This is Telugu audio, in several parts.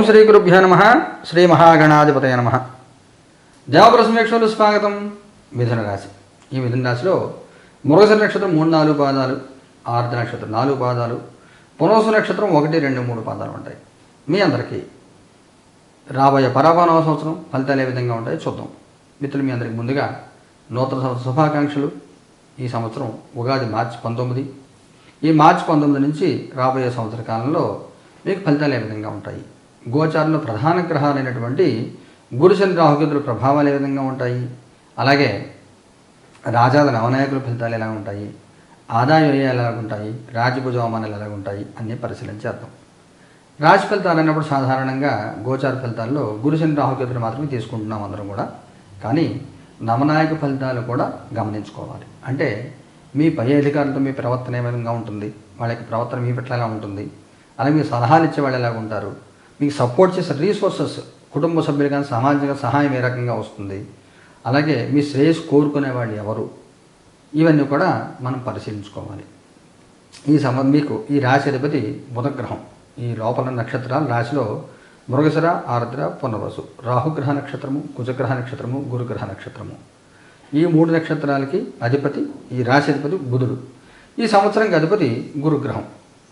శ్రీ గురుభ్యో నమః. శ్రీ మహాగణాధిపతయ నమః. దేవప్రసమేక్షలు స్వాగతం. మిథున రాశి. ఈ మిథున రాశిలో మృగశిర నక్షత్రం 3-4 పాదాలు, ఆరుద్ర నక్షత్రం 4 పాదాలు, పునర్వసు నక్షత్రం 1, 2, 3 పాదాలు ఉంటాయి. మీ అందరికీ రాబోయే పరాభవ సంవత్సరం ఫలితాలు ఏ విధంగా ఉంటాయో చూద్దాం. మిత్రులు, మీ అందరికి ముందుగా నూతన సంవత్సర శుభాకాంక్షలు. ఈ సంవత్సరం ఉగాది మార్చి 19. ఈ మార్చి 19 నుంచి రాబోయే సంవత్సర కాలంలో మీకు ఫలితాలు ఏ విధంగా ఉంటాయి, గోచారంలో ప్రధాన గ్రహాలైనటువంటి గురు శని రాహుకేతుల ప్రభావాలు ఏ విధంగా ఉంటాయి, అలాగే రాజాద నవనాయకుల ఫలితాలు ఎలా ఉంటాయి, ఆదాయ వ్యయాలు ఎలా ఉంటాయి, రాజభుజ అవమానాలు ఎలా ఉంటాయి అన్నీ పరిశీలించేద్దాం. రాశి ఫలితాలు అన్నప్పుడు సాధారణంగా గోచార ఫలితాల్లో గురు శని రాహుకేతులు మాత్రమే తీసుకుంటున్నాం అందరం కూడా. కానీ నవనాయక ఫలితాలు కూడా గమనించుకోవాలి. అంటే మీ పై అధికారులతో మీ ప్రవర్తన ఏ విధంగా ఉంటుంది, వాళ్ళకి ప్రవర్తన మీ పట్ల ఎలా ఉంటుంది, అలాగే మీకు సలహాలు ఇచ్చే వాళ్ళు ఎలా ఉంటారు, మీకు సపోర్ట్ చేసే రీసోర్సెస్ కుటుంబ సభ్యులు కానీ సామాజిక సహాయం ఏ రకంగా వస్తుంది, అలాగే మీ శ్రేయస్సు కోరుకునే వాళ్ళు ఎవరు, ఇవన్నీ కూడా మనం పరిశీలించుకోవాలి. మీకు ఈ రాశి అధిపతి బుధగ్రహం. ఈ లోపల నక్షత్రాలు రాశిలో మృగశిర, ఆరుద్ర, పునర్వసు, రాహుగ్రహ నక్షత్రము, కుజగ్రహ నక్షత్రము, గురుగ్రహ నక్షత్రము. ఈ 3 నక్షత్రాలకి అధిపతి, ఈ రాశి అధిపతి బుధుడు. ఈ సంవత్సరానికి అధిపతి గురుగ్రహం.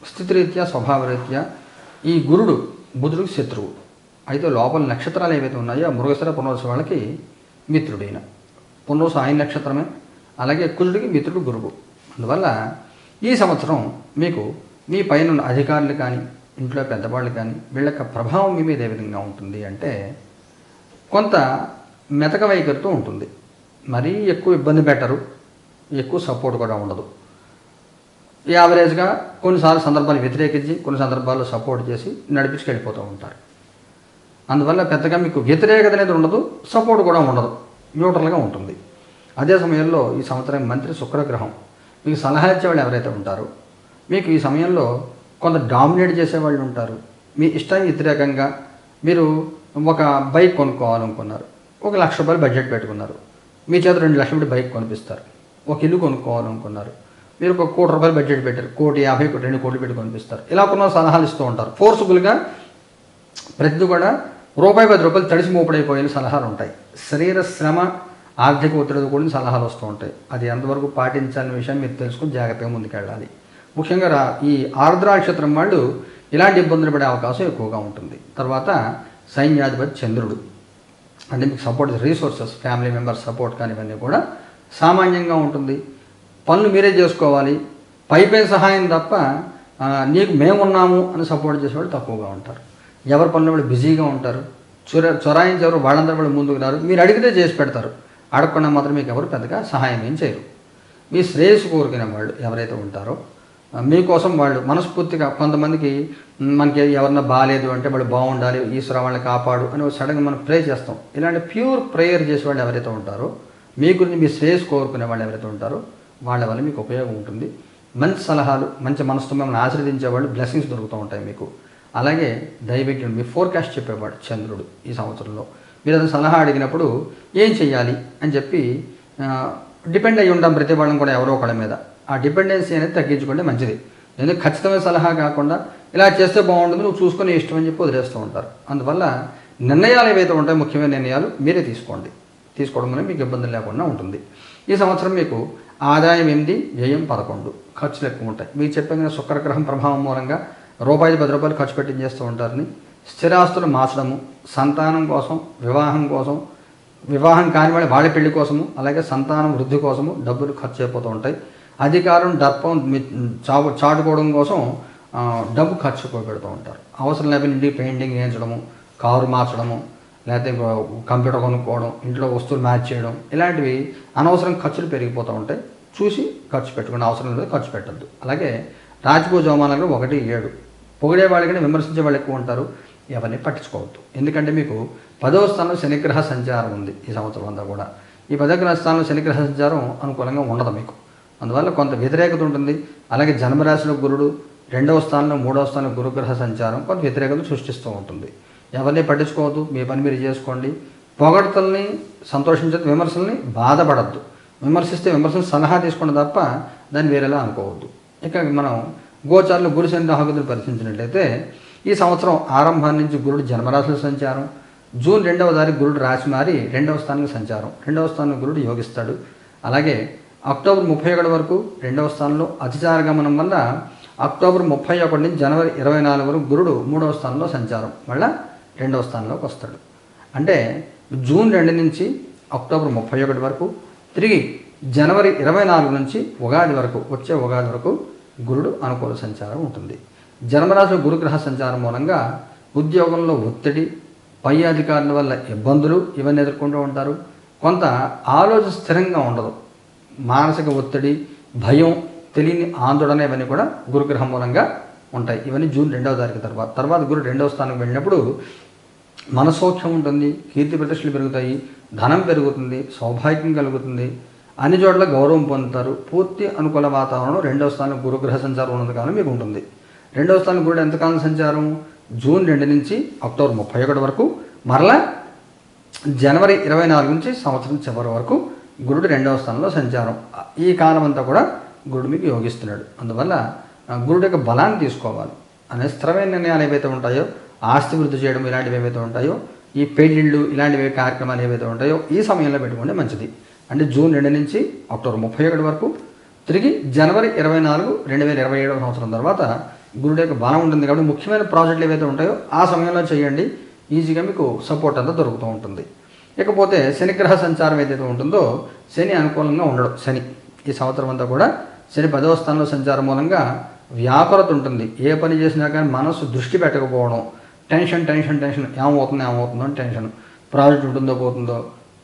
స్థితిరీత్యా స్వభావరీత్యా ఈ గురుడు బుధుడికి శత్రువు. అయితే లోపల నక్షత్రాలు ఏవైతే ఉన్నాయో మృగశిర, పునర్వసు వాళ్ళకి మిత్రుడైన. పునర్వసు ఆయన నక్షత్రమే, అలాగే కుజుడికి మిత్రుడు గురువు. అందువల్ల ఈ సంవత్సరం మీకు మీ పైన ఉన్న అధికారులు కానీ ఇంట్లో పెద్దవాళ్ళు కానీ వీళ్ళ యొక్క ప్రభావం మీ మీద ఏ విధంగా ఉంటుంది అంటే కొంత మెతక వైఖరితో ఉంటుంది. మరీ ఎక్కువ ఇబ్బంది పెట్టరు, ఎక్కువ సపోర్ట్ కూడా ఉండదు. యావరేజ్గా కొన్నిసార్లు సందర్భాలు వ్యతిరేకించి కొన్ని సందర్భాల్లో సపోర్ట్ చేసి నడిపించుకెళ్ళిపోతూ ఉంటారు. అందువల్ల పెద్దగా మీకు వ్యతిరేకత అనేది ఉండదు, సపోర్ట్ కూడా ఉండదు, న్యూట్రల్గా ఉంటుంది. అదే సమయంలో ఈ సంవత్సరం మంత్రి శుక్రగ్రహం. మీకు సలహా ఇచ్చేవాళ్ళు ఎవరైతే ఉంటారో మీకు ఈ సమయంలో కొంత డామినేట్ చేసేవాళ్ళు ఉంటారు. మీ ఇష్టానికి వ్యతిరేకంగా మీరు ఒక బైక్ కొనుక్కోవాలనుకున్నారు, 1 లక్ష రూపాయలు బడ్జెట్ పెట్టుకున్నారు, మీ చేత 2 లక్షలు పెట్టి బైక్ కొనిపిస్తారు. ఒక ఇల్లు కొనుక్కోవాలనుకున్నారు, మీరు 1 కోటి రూపాయలు బడ్జెట్ పెట్టారు, 1,50,000, 2 కోట్లు పెట్టి కొనిపిస్తారు. ఇలా కొన్ని సలహాలు ఇస్తూ ఉంటారు. ఫోర్స్ఫుల్గా ప్రతిదీ కూడా రూపాయి 10 రూపాయలు తడిసి మోపడైపోయే సలహాలు ఉంటాయి. శరీర శ్రమ, ఆర్థిక ఒత్తిడితో కూడిన సలహాలు వస్తూ ఉంటాయి. అది ఎంతవరకు పాటించాలనే విషయం మీరు తెలుసుకుని జాగ్రత్తగా ముందుకెళ్ళాలి. ముఖ్యంగా ఈ ఆరుద్ర నక్షత్రం వాళ్ళు ఇలాంటి ఇబ్బందులు పడే అవకాశం ఎక్కువగా ఉంటుంది. తర్వాత సైన్యాధిపతి చంద్రుడు. అంటే మీకు support resources, family members support కానీ ఇవన్నీ కూడా సామాన్యంగా ఉంటుంది. పనులు మీరే చేసుకోవాలి, పై సహాయం తప్ప నీకు మేమున్నాము అని సపోర్ట్ చేసేవాళ్ళు తక్కువగా ఉంటారు. ఎవరి పనులు వాళ్ళు బిజీగా ఉంటారు, చొరాయించేవారు వాళ్ళందరూ వాళ్ళు ముందుకు రారు. మీరు అడిగితే చేసి పెడతారు, అడగకుండా మాత్రం మీకు ఎవరు పెద్దగా సహాయం ఏం చేయరు. మీ శ్రేయస్సు కోరుకునే వాళ్ళు ఎవరైతే ఉంటారో మీకోసం వాళ్ళు మనస్ఫూర్తిగా, కొంతమందికి మనకి ఎవరన్నా బాగాలేదు అంటే వాళ్ళు బాగుండాలి, ఈశ్వర వాళ్ళని కాపాడు అని సడన్గా మనం ప్రే చేస్తాం. ఇలాంటి ప్యూర్ ప్రేయర్ చేసేవాళ్ళు ఎవరైతే ఉంటారో మీ గురించి మీ శ్రేయస్సు కోరుకునే వాళ్ళు ఎవరైతే ఉంటారో వాళ్ళ వల్ల మీకు ఉపయోగం ఉంటుంది. మంచి సలహాలు, మంచి మనసుతో మిమ్మల్ని ఆశీర్వదించే వాళ్ళు, బ్లెస్సింగ్స్ దొరుకుతూ ఉంటాయి మీకు. అలాగే దైవజ్ఞుడు, మీ ఫోర్కాస్ట్ చెప్పేవాడు చంద్రుడు. ఈ సంవత్సరంలో మీరు అతను సలహా అడిగినప్పుడు ఏం చెయ్యాలి అని చెప్పి డిపెండ్ అయ్యి ఉంటాం ప్రతి వాళ్ళని కూడా ఎవరో ఒకళ్ళ మీద. ఆ డిపెండెన్సీ అనేది తగ్గించుకుంటే మంచిది. ఎందుకంటే ఖచ్చితమైన సలహా కాకుండా ఇలా చేస్తే బాగుంటుంది, నువ్వు చూసుకొని ఇష్టం అని చెప్పి వదిలేస్తూ ఉంటారు. అందువల్ల నిర్ణయాలు ఏవైతే ఉంటాయో ముఖ్యమైన నిర్ణయాలు మీరే తీసుకోండి. తీసుకోవడం వల్ల మీకు ఇబ్బందులు లేకుండా ఉంటుంది. ఈ సంవత్సరం మీకు ఆదాయం 8, వ్యయం 11, ఖర్చులు ఎక్కువ ఉంటాయి. మీకు చెప్పిన శుక్రగ్రహం ప్రభావం మూలంగా రూపాయి 10 రూపాయలు ఖర్చు పెట్టి చేస్తూ ఉంటారని. స్థిరాస్తులు మార్చడము, సంతానం కోసం, వివాహం కాని వాళ్ళ పెళ్లి కోసము, అలాగే సంతానం వృద్ధి కోసము డబ్బులు ఖర్చు అయిపోతూ ఉంటాయి. అధికారం, దర్పం చాటుకోవడం కోసం డబ్బు ఖర్చు పెడుతూ ఉంటారు. అవసరం లేకపోతే ఇంటికి పెయింటింగ్ వేయించడము, కారు మార్చడము, లేకపోతే కంప్యూటర్ కొనుక్కోవడం, ఇంట్లో వస్తువులు మ్యాచ్ చేయడం, ఇలాంటివి అనవసరం ఖర్చులు పెరిగిపోతూ ఉంటాయి. చూసి ఖర్చు పెట్టుకుని అవసరం లేదు ఖర్చు పెట్టద్దు. అలాగే రాజభోజ అవమానాలు 1, 7. పొగిడే వాళ్ళకనే విమర్శించే వాళ్ళు ఎక్కువ ఉంటారు. ఎవరిని పట్టించుకోవద్దు. ఎందుకంటే మీకు 10వ స్థానంలో శనిగ్రహ సంచారం ఉంది ఈ సంవత్సరం అంతా కూడా. ఈ 10వ గ్రహ స్థానంలో శనిగ్రహ సంచారం అనుకూలంగా ఉండదు మీకు. అందువల్ల కొంత వ్యతిరేకత ఉంటుంది. అలాగే జన్మరాశిలో గురుడు, 2వ స్థానంలో 3వ స్థానంలో గురుగ్రహ సంచారం కొంత వ్యతిరేకత సృష్టిస్తూ ఉంటుంది. ఎవరిని పట్టించుకోవద్దు, మీ పని మీరు చేసుకోండి. పొగడ్తల్ని సంతోషించద్దు, విమర్శల్ని బాధపడద్దు. విమర్శిస్తే విమర్శలు సలహా తీసుకోండి తప్ప దాన్ని వేరేలా అనుకోవద్దు. ఇక మనం గోచారంలో గురు శని రాహుకేతులు పరిశీలించినట్లయితే ఈ సంవత్సరం ఆరంభం నుంచి గురుడు జన్మరాశుల సంచారం, జూన్ 2వ తారీఖు గురుడు రాశి మారి 2వ స్థానానికి సంచారం, 2వ స్థానంలో గురుడు యోగిస్తాడు. అలాగే అక్టోబర్ 31 వరకు 2వ స్థానంలో అతిచార గమనం వల్ల అక్టోబర్ 31 నుంచి జనవరి 24 వరకు గురుడు 3వ స్థానంలో సంచారం, మళ్ళీ 2వ స్థానంలోకి వస్తాడు. అంటే జూన్ 2 నుంచి అక్టోబర్ 31 వరకు, తిరిగి జనవరి 24 నుంచి ఉగాది వరకు, వచ్చే ఉగాది వరకు గురుడు అనుకూల సంచారం ఉంటుంది. జన్మరాశి గురుగ్రహ సంచారం మూలంగా ఉద్యోగంలో ఒత్తిడి, పై అధికారుల వల్ల ఇబ్బందులు ఇవన్నీ ఎదుర్కొంటూ ఉంటారు. కొంత ఆలోచన స్థిరంగా ఉండదు, మానసిక ఒత్తిడి, భయం, తెలియని ఆందోళన ఇవన్నీ కూడా గురుగ్రహం మూలంగా ఉంటాయి. ఇవన్నీ జూన్ 2వ తారీఖు తర్వాత గురుడు 2వ స్థానం వెళ్ళినప్పుడు మనసౌఖ్యం ఉంటుంది, కీర్తి ప్రతిష్టలు పెరుగుతాయి, ధనం పెరుగుతుంది, సౌభాగ్యం కలుగుతుంది, అన్ని చోట్ల గౌరవం పొందుతారు. పూర్తి అనుకూల వాతావరణం 2వ స్థానం గురుగ్రహ సంచారం ఉన్నంతకాలం మీకు ఉంటుంది. 2వ స్థానం గురుడు ఎంతకాలం సంచారం? జూన్ 2 నుంచి అక్టోబర్ 31 వరకు, మరలా జనవరి 24 నుంచి సంవత్సరం చివరి వరకు గురుడు 2వ స్థానంలో సంచారం. ఈ కాలం అంతా కూడా గురుడు మీకు యోగిస్తున్నాడు. అందువల్ల గురుడు యొక్క బలాన్ని తీసుకోవాలి. అనే స్థిరమైన నిర్ణయాలు ఏవైతే ఉంటాయో, ఆస్తి వృద్ధి చేయడం ఇలాంటివి ఏవైతే ఉంటాయో, ఈ పెళ్ళిళ్ళు ఇలాంటివి కార్యక్రమాలు ఏవైతే ఉంటాయో ఈ సమయంలో పెట్టుకుంటే మంచిది. అంటే జూన్ 2 నుంచి అక్టోబర్ 31 వరకు, తిరిగి జనవరి 24 2027 సంవత్సరం తర్వాత గురుడు యొక్క బలం ఉంటుంది. కాబట్టి ముఖ్యమైన ప్రాజెక్టులు ఏవైతే ఉంటాయో ఆ సమయంలో చేయండి, ఈజీగా మీకు సపోర్ట్ అంతా దొరుకుతూ ఉంటుంది. ఇకపోతే శనిగ్రహ సంచారం ఏదైతే ఉంటుందో, శని అనుకూలంగా ఉండడు. శని ఈ సంవత్సరం అంతా కూడా శని 10వ స్థానంలో సంచారం మూలంగా వ్యాకులత ఉంటుంది. ఏ పని చేసినా కానీ మనసు దృష్టి పెట్టకపోవడం, టెన్షన్ ఏమవుతుందో అని టెన్షన్. ప్రాజెక్ట్ ఉంటుందో పోతుందో,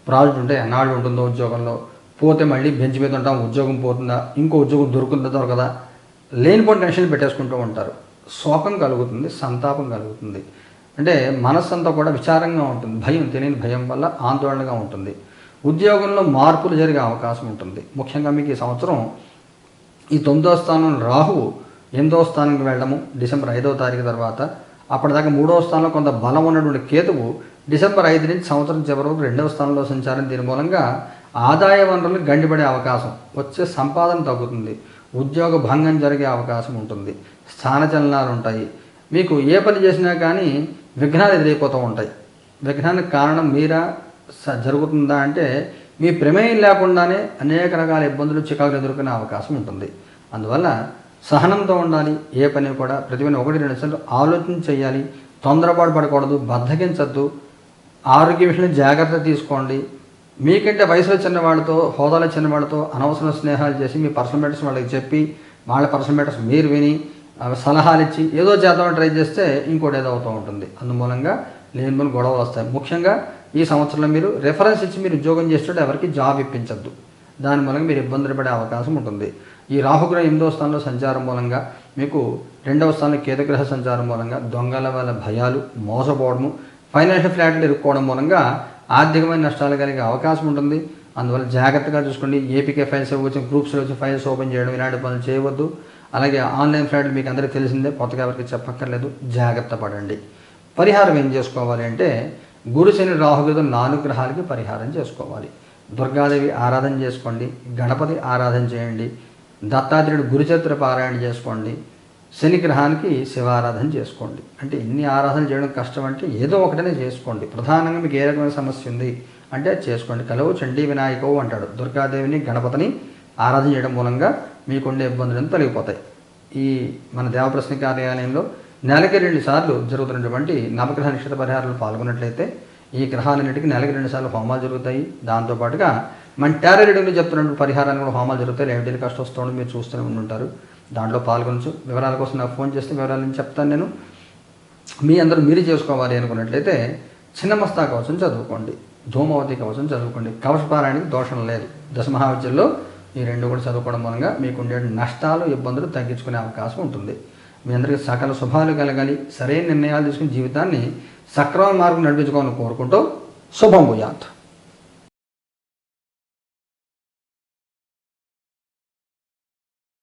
ప్రాజెక్ట్ ఉంటే ఎన్నాళ్ళు ఉంటుందో, ఉద్యోగంలో పోతే మళ్ళీ బెంచ్ మీద ఉంటాం, ఉద్యోగం పోతుందా, ఇంకో ఉద్యోగం దొరకదా, లేనిపోయిన టెన్షన్ పెట్టేసుకుంటూ ఉంటారు. శోకం కలుగుతుంది, సంతాపం కలుగుతుంది. అంటే మనస్సు అంతా కూడా విచారంగా ఉంటుంది, భయం, తెలియని భయం వల్ల ఆందోళనగా ఉంటుంది. ఉద్యోగంలో మార్పులు జరిగే అవకాశం ఉంటుంది. ముఖ్యంగా మీకు ఈ సంవత్సరం ఈ 9వ స్థానం రాహువు 8వ స్థానానికి వెళ్ళడము డిసెంబర్ 5వ తారీఖు తర్వాత, అప్పటిదాకా 3వ స్థానంలో కొంత బలం ఉన్నటువంటి కేతువు డిసెంబర్ 5 నుంచి సంవత్సరం చివరి వరకు 2వ స్థానంలో సంచారం. దీని మూలంగా ఆదాయ వనరులు గండిపడే అవకాశం, వచ్చే సంపాదన తగ్గుతుంది, ఉద్యోగ భంగం జరిగే అవకాశం ఉంటుంది, స్థానచలనాలు ఉంటాయి. మీకు ఏ పని చేసినా కానీ విఘ్నాలు ఎదురైపోతూ ఉంటాయి. విఘ్నానికి కారణం మీరా జరుగుతుందా అంటే మీ ప్రమేయం లేకుండానే అనేక రకాల ఇబ్బందులు, చికాకులు ఎదుర్కొనే అవకాశం ఉంటుంది. అందువల్ల సహనంతో ఉండాలి. ఏ పని కూడా ప్రతి పని 1-2 సార్లు ఆలోచన చేయాలి. తొందరపాటు పడకూడదు, బద్ధకించద్దు. ఆరోగ్య విషయంలో జాగ్రత్త తీసుకోండి. మీకంటే వయసులో చిన్నవాళ్ళతో, హోదాలో చిన్నవాళ్ళతో అనవసర స్నేహాలు చేసి మీ పర్సనల్ మ్యాటర్స్ వాళ్ళకి చెప్పి, వాళ్ళ పర్సనల్ మ్యాటర్స్ మీరు విని సలహాలు ఇచ్చి ఏదో చేద్దామని ట్రై చేస్తే ఇంకోటి ఏదో అవుతూ ఉంటుంది. అందుమూలంగా లేని గొడవలు వస్తాయి. ముఖ్యంగా ఈ సంవత్సరంలో మీరు రెఫరెన్స్ ఇచ్చి మీరు ఉద్యోగం చేసేటప్పుడు ఎవరికి జాబ్ ఇప్పించద్దు. దాని మూలంగా మీరు ఇబ్బందులు పడే అవకాశం ఉంటుంది. ఈ రాహుగ్రహం 8వ స్థానంలో సంచారం మూలంగా, మీకు 2వ స్థానంలో కేతుగ్రహ సంచారం మూలంగా దొంగల వల్ల భయాలు, మోసపోవడము, ఫైనాన్షియల్ ఫ్లాట్లు ఇరుక్కోవడం మూలంగా ఆర్థికమైన నష్టాలు కలిగే అవకాశం ఉంటుంది. అందువల్ల జాగ్రత్తగా చూసుకోండి. ఏపీకే ఫైల్స్ వచ్చిన గ్రూప్స్లో వచ్చి ఫైల్స్ ఓపెన్ చేయడం ఇలాంటి పనులు చేయవద్దు. అలాగే ఆన్లైన్ ఫ్లాట్లు మీకు అందరికీ తెలిసిందే, కొత్తగా ఎవరికి చెప్పక్కర్లేదు. జాగ్రత్త పడండి. పరిహారం ఏం చేసుకోవాలి అంటే, గురు శని రాహుకేతు 4 గ్రహాలకి పరిహారం చేసుకోవాలి. దుర్గాదేవి ఆరాధన చేసుకోండి, గణపతి ఆరాధన చేయండి, దత్తాత్రేయుడు గురుచరిత్ర పారాయణ చేసుకోండి, శని గ్రహానికి శివారాధన చేసుకోండి. అంటే ఇన్ని ఆరాధన చేయడం కష్టం అంటే ఏదో ఒకటనే చేసుకోండి. ప్రధానంగా మీకు ఏ రకమైన సమస్య ఉంది అంటే చేసుకోండి. కలవు చండీ వినాయకవు అంటాడు. దుర్గాదేవిని, గణపతిని ఆరాధన చేయడం మూలంగా మీకుండే ఇబ్బందులను తొలగిపోతాయి. ఈ మన దేవప్రశ్న కార్యాలయంలో నెలకి 2 సార్లు జరుగుతున్నటువంటి నవగ్రహ నిశ్చిత పరిహారాలు పాల్గొన్నట్లయితే ఈ గ్రహాలన్నిటికీ నెలకి 2 సార్లు హోమాలు జరుగుతాయి. దాంతోపాటుగా మన టారో రీడింగ్లో చెప్తున్న పరిహారాలు కూడా హోమాలు జరుగుతాయి. ఏమిటి కష్టం వస్తుందో మీరు చూస్తూనే ఉంటారు. దాంట్లో పాల్గొనచ్చు. వివరాల కోసం నాకు ఫోన్ చేస్తే వివరాలను చెప్తాను నేను. మీ అందరూ మీరు చేసుకోవాలి అనుకున్నట్లయితే చిన్న మస్తా కవచం చదువుకోండి, ధూమవతి కవచం చదువుకోండి. కవచపారాయణకి దోషం లేదు. దశమహావిద్యల్లో ఈ 2 కూడా చదువుకోవడం మూలంగా మీకు ఉండే నష్టాలు, ఇబ్బందులు తగ్గించుకునే అవకాశం ఉంటుంది. మీ అందరికీ సకల శుభాలు కలగాలి. సరైన నిర్ణయాలు తీసుకుని జీవితాన్ని సక్రమ మార్గం నడిపించుకోవాలని కోరుకుంటూ శుభం భూయాత్.